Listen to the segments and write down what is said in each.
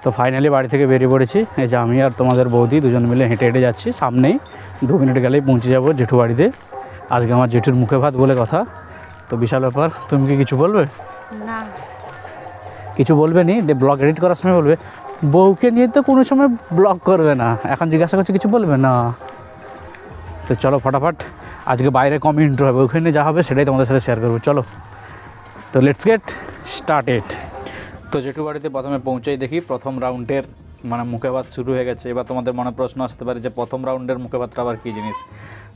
তো ফাইনালি বাড়ি থেকে বেরিয়ে পড়েছি। এই যে আমি আর তোমাদের বৌদি দুজন মিলে হেঁটে হেঁটে যাচ্ছি, সামনেই 2 মিনিট গেলেই পৌঁছে যাব জেঠু বাড়িতে। আজকে আমার জেঠুর মুখে ভাত বলে কথা, তো বিশাল ব্যাপার। তুমি কি কিছু বলবে? না, কিছু বলবে নি? ব্লগ এডিট করার সময় বলবে, বউকে নিয়ে তো কোনো সময় ব্লগ করবে না, এখন জিজ্ঞাসা করছে কিছু বলবে না। তো চলো ফটাফট, আজকে বাইরে কম ইন্ট্রো হবে, ওখানে যা হবে সেটাই তোমাদের সাথে শেয়ার করবো। চলো, তো লেটস গেট স্টার্টেড। তো জেঠু বাড়িতে প্রথমে পৌঁছেই দেখি প্রথম রাউন্ডের মানে মুখে ভাত শুরু হয়ে গেছে। এবার তোমাদের মনে প্রশ্ন আসতে পারে যে প্রথম রাউন্ডের মুখে ভাতটা আবার কী জিনিস।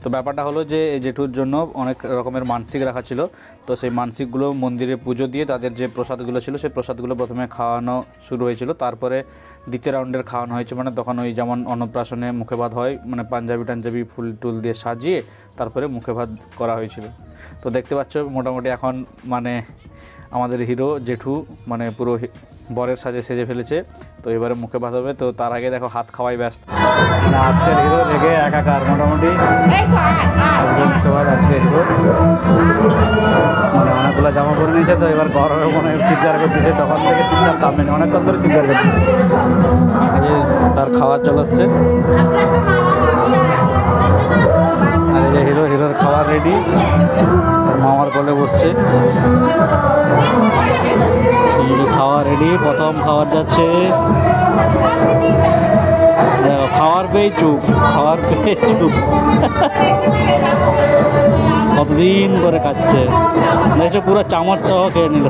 তো ব্যাপারটা হলো যে জেঠুর জন্য অনেক রকমের মানসিক রাখা ছিল। তো সেই মানসিকগুলো মন্দিরে পুজো দিয়ে তাদের যে প্রসাদগুলো ছিল সেই প্রসাদগুলো প্রথমে খাওয়ানো শুরু হয়েছিল, তারপরে দ্বিতীয় রাউন্ডের খাওয়ানো হয়েছে। মানে তখন ওই যেমন অন্নপ্রাশনে মুখে ভাত হয়, মানে পাঞ্জাবি ফুল টুল দিয়ে সাজিয়ে তারপরে মুখে ভাত করা হয়েছিল। তো দেখতে পাচ্ছ মোটামুটি এখন মানে আমাদের হিরো জেঠু মানে পুরো বরের সাজে সেজে ফেলেছে। তো এবারে মুখে ভাত হবে, তো তার আগে দেখো হাত খাওয়াই ব্যস্ত। মানে আজকের হিরো রেগে একাকার মোটামুটি। আজকে মুখে ভাত, আজকের হিরো মানে অনেকগুলো জামা পরে নিয়েছে। তো এবার গরমে মনে চিৎকার করতেছে, তখন থেকে চিৎকার থামেনি, অনেকক্ষণ ধরে চিৎকার করতেছে। তার খাওয়া চলাচ্ছে, আর এই যে হিরোর খাবার রেডি, তার মামার কোলে বসছে, খাওয়া রেডি। প্রথম খাবার যাচ্ছে, খাওয়ার পেয়ে চুপ, খাওয়ার পেয়ে চুপ। কতদিন করে খাচ্ছে দেখছো, পুরো চামচ সহ খেয়ে নিল।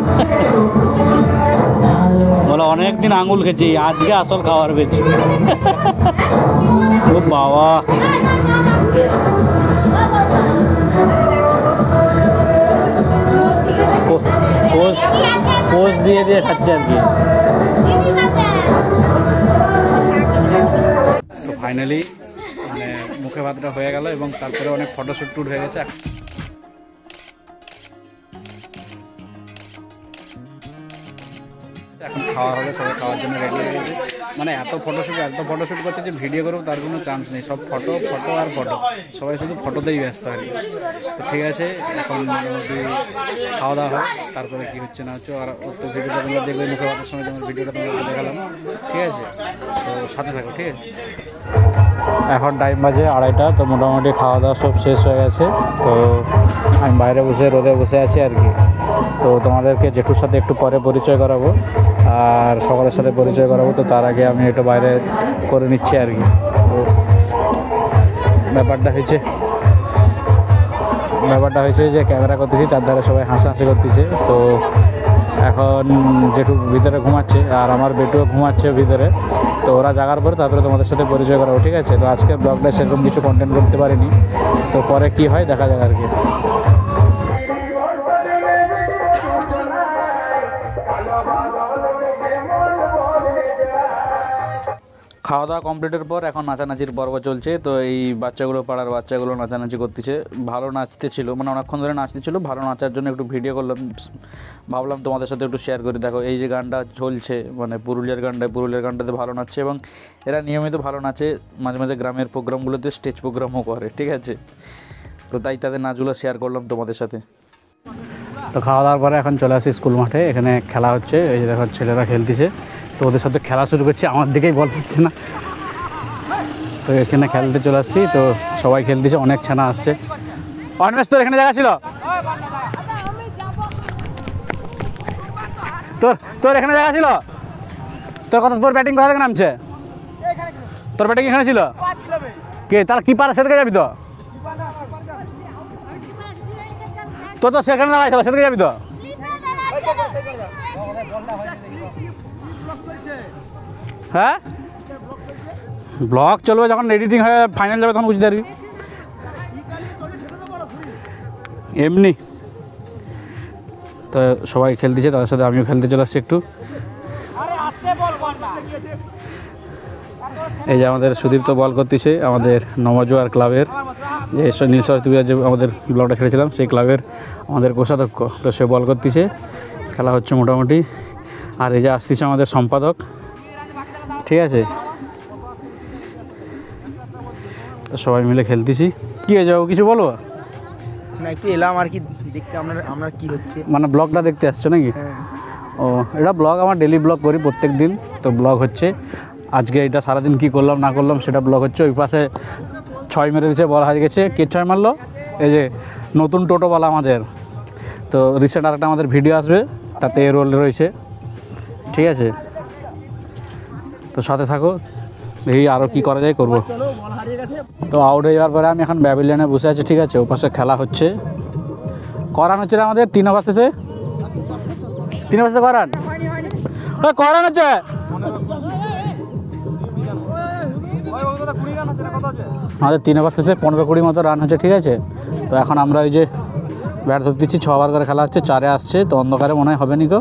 বলে অনেকদিন আঙুল খেয়েছি, আজকে আসল খাবার পেয়েছি। ও বাবা, পোজ দিয়ে দিয়ে খাচ্ছে আর কি। তো ফাইনালি মানে মুখে ভাতটা হয়ে গেল এবং তারপরে অনেক ফটোশ্যুট টুট হয়ে গেছে। এখন খাওয়া হবে, সবাই খাওয়ার জন্য রেডি হয়ে গেছে। মানে এত ফটোশ্যুট করছে যে ভিডিও করবো তার কোনো চান্স নেই, সব ফটো আর ফটো, সবাই শুধু ফটোতেই ব্যস্ত আর কি। তো ঠিক আছে, এখন মোটামুটি খাওয়া দাওয়া হয়, তারপরে কী হচ্ছে না হচ্ছে আর তো ভিডিওটা তোমরা দেখবে, মুখে ভাতের সময় তোমার ভিডিওটা তোমাকে দেখালাম, ঠিক আছে? তো সাথে থাকো, ঠিক আছে? এখন টাইম বাজে 2:30, তো মোটামুটি খাওয়া দাওয়া সব শেষ হয়ে গেছে। তো আমি বাইরে রোদে বসে আছি আর কি। তো তোমাদেরকে জেঠুর সাথে একটু পরে পরিচয় করাবো আর সকলের সাথে পরিচয় করাবো। তো তার আগে আমি একটু বাইরে করে নিচ্ছি আর কি। তো ব্যাপারটা হয়েছে যে ক্যামেরা করতেছি, চারধারে সবাই হাসাহাসি করতেছে। তো এখন জেঠু ভিতরে ঘুমাচ্ছে আর আমার বেটুও ঘুমাচ্ছে ভিতরে। তো ওরা জাগার পরে তারপরে তোমাদের সাথে পরিচয় করাবো, ঠিক আছে? তো আজকের ব্লগটা সেরকম কিছু কন্টেন্ট করতে পারিনি, তো পরে কি হয় দেখা যাক আর কি। খাওয়া দাওয়া কমপ্লিটের পর এখন নাচানাচির পর্ব চলছে। তো এই পাড়ার বাচ্চাগুলো নাচানাচি করতেছে, ভালো নাচতে ছিল, মানে অনেকক্ষণ ধরে নাচতে ছিল। ভালো নাচার জন্য একটু ভিডিও করলাম, ভাবলাম তোমাদের সাথে একটু শেয়ার করি। দেখো এই যে গানটা চলছে, মানে পুরুলিয়ার গানটাতে ভালো নাচছে এবং এরা নিয়মিত ভালো নাচে, মাঝে মাঝে গ্রামের প্রোগ্রামগুলোতে স্টেজ প্রোগ্রামও করে, ঠিক আছে? তো তাই তাদের নাচগুলো শেয়ার করলাম তোমাদের সাথে। তো খাওয়া দাওয়ার পরে এখন চলে আসি স্কুল মাঠে, এখানে খেলা হচ্ছে। এই যে দেখো ছেলেরা খেলতেছে, তো ওদের সাথে খেলা শুরু করছি, আমার দিকেই বল হচ্ছে না। তো এখানে খেলতে চলে আসছি, তো সবাই খেলতেছে, অনেক ছানা আসছে। অনমেশ, তোর এখানে জায়গা ছিল? তোর এখানে জায়গা ছিল? তোর ব্যাটিং কোথা থেকে নামছে? তোর ব্যাটিং এখানে ছিল? কে তাহলে কি পারে সেদিকে যাবি? তো সেখানে দাঁড়াইছিল, সেদিকে যাবি তো? হ্যাঁ, ব্লগ চলবে, যখন এডিটিং হয়ে ফাইনাল যাবে তখন বুঝতে পারবি। এমনি তো সবাই খেলতেছে, তাদের সাথে আমিও খেলতে চলে আসছি একটু। এই যে আমাদের সুদীপ্ত বল করতেছে, আমাদের নবজোয়ার ক্লাবের যে নীল সরস্বতী যে আমাদের ব্লগটা খেলেছিলাম সেই ক্লাবের আমাদের কোষাধ্যক্ষ। তো সে বল করতেছে, খেলা হচ্ছে মোটামুটি। আর এই যে আসতেছে আমাদের সম্পাদক, ঠিক আছে? তো সবাই মিলে খেলতেছি। কী হয়ে যাবো, কিছু বলবো না? একটু এলাম আর কি দেখতে, আমরা কি হচ্ছে, মানে ব্লগটা দেখতে আসছো নাকি? ও এটা ব্লগ, আমার ডেলি ব্লগ করি প্রত্যেক দিন, তো ব্লগ হচ্ছে আজকে এটা সারাদিন কি করলাম না করলাম সেটা ব্লগ হচ্ছে। ওই পাশে 6 মেরে দিচ্ছে, বলা হয়ে গেছে। কে 6 মারলো? এই যে নতুন টোটোওয়ালা আমাদের। তো রিসেন্ট আরেকটা আমাদের ভিডিও আসবে, তাতে রোল রয়েছে, ঠিক আছে? তো সাথে থাকো, এই আরও কী করা যায় করবো। তো আউট হয়ে যাওয়ার পরে আমি এখন ব্যাবিলিয়নে বসে আছি, ঠিক আছে? ওপাশে খেলা হচ্ছে, করান হচ্ছে আমাদের 3 ওভার শেষে। 3 ওভার শেষে করান, করান হচ্ছে। আমাদের 3 ওভার শেষে 15-20 মতো রান হচ্ছে, ঠিক আছে? তো এখন আমরা ওই যে ব্যাট ধরতে দিচ্ছি, 6 ওভার করে খেলা হচ্ছে, 4-এ আসছে, তো অন্ধকারে মনে হয় হবে নি গো।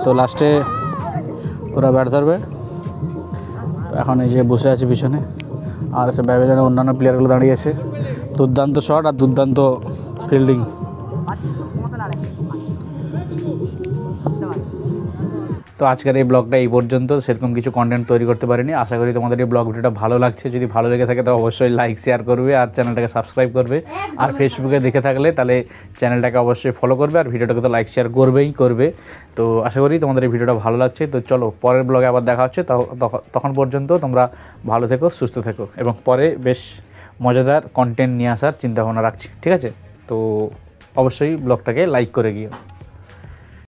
তো লাস্টে ওরা ব্যাট ধরবে। তো এখন এই যে বসে আছি পিছনে, আর এসে ব্যাবিলিয়নের অন্যান্য প্লেয়ারগুলো দাঁড়িয়ে আছে। দুর্দান্ত শট আর দুর্দান্ত ফিল্ডিং। তো আজকের এই ব্লগটা এই পর্যন্ত, সেরকম কিছু কন্টেন্ট তৈরি করতে পারিনি। আশা করি তোমাদের এই ব্লগ ভিডিওটা ভালো লাগছে। যদি ভালো লেগে থাকে তো অবশ্যই লাইক শেয়ার করবে আর চ্যানেলটাকে সাবস্ক্রাইব করবে। আর ফেসবুকে দেখে থাকলে তাহলে চ্যানেলটাকে অবশ্যই ফলো করবে আর ভিডিওটাকে তো লাইক শেয়ার করবেই করবে। তো আশা করি তোমাদের এই ভিডিওটা ভালো লাগছে। তো চলো পরের ব্লগে আবার দেখা হচ্ছে। তখন পর্যন্ত তোমরা ভালো থেকো, সুস্থ থেকো, এবং পরে বেশ মজাদার কন্টেন্ট নিয়ে আসার চিন্তাভাবনা রাখছি, ঠিক আছে? তো অবশ্যই ব্লগটাকে লাইক করে গিয়ে।